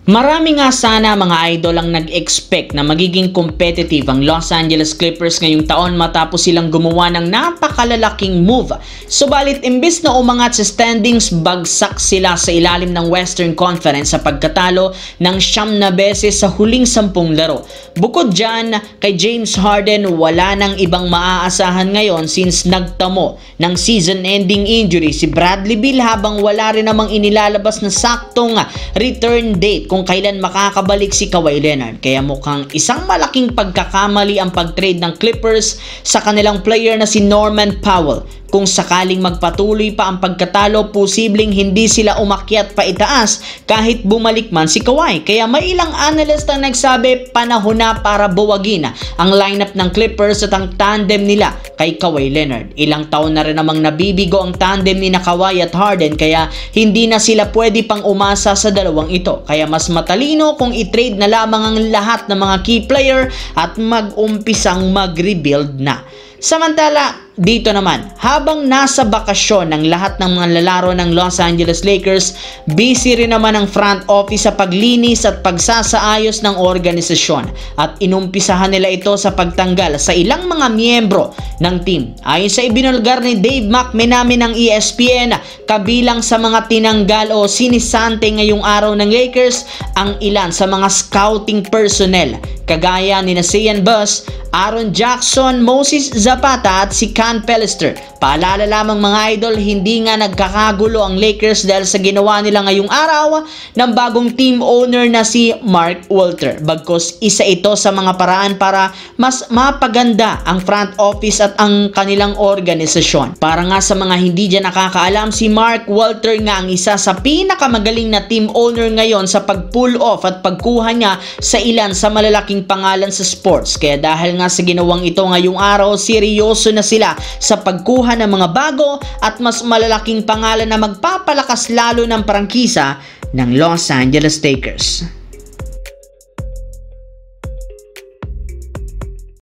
Marami nga sana mga idol ang nag-expect na magiging competitive ang Los Angeles Clippers ngayong taon matapos silang gumawa ng napakalalaking move. Subalit imbis na umangat sa standings, bagsak sila sa ilalim ng Western Conference sa pagkatalo ng 9 na beses sa huling 10 laro. Bukod dyan, kay James Harden wala nang ibang maaasahan ngayon since nagtamo ng season-ending injury si Bradley Beal habang wala rin namang inilalabas na saktong return date kung kailan makakabalik si Kawhi Leonard. Kaya mukhang isang malaking pagkakamali ang pag-trade ng Clippers sa kanilang player na si Norman Powell. Kung sakaling magpatuloy pa ang pagkatalo, posibleng hindi sila umakyat pa itaas kahit bumalik man si Kawhi. Kaya may ilang analyst ang nagsabi panahon na para buwagin ang lineup ng Clippers at ang tandem nila kay Kawhi Leonard. Ilang taon na rin namang nabibigo ang tandem ni Kawhi at Harden kaya hindi na sila pwede pang umasa sa dalawang ito. Kaya mas matalino kung i-trade na lamang ang lahat ng mga key player at mag-umpisang mag-rebuild na. Samantala, dito naman, habang nasa bakasyon ng lahat ng mga lalaro ng Los Angeles Lakers, busy rin naman ang front office sa paglinis at pagsasaayos ng organisasyon at inumpisahan nila ito sa pagtanggal sa ilang mga miyembro ng team. Ayon sa ibinulgar ni Dave McMenamy ng ESPN, kabilang sa mga tinanggal o sinisante ngayong araw ng Lakers ang ilan sa mga scouting personnel kagaya ni Zion Buss, Aaron Jackson, Moses Zapata at si Can Pellister. Paalala lamang mga idol, hindi nga nagkakagulo ang Lakers dahil sa ginawa nila ngayong araw ng bagong team owner na si Mark Walter. Bagkus isa ito sa mga paraan para mas mapaganda ang front office at ang kanilang organisasyon. Para nga sa mga hindi dyan nakakaalam, si Mark Walter nga ang isa sa pinakamagaling na team owner ngayon sa pag-pull off at pagkuha niya sa ilan sa malalaking pangalan sa sports. Kaya dahil nga sa ginawang ito ngayong araw, seryoso na sila sa pagkuha ng mga bago at mas malalaking pangalan na magpapalakas lalo ng prangkisa ng Los Angeles Lakers.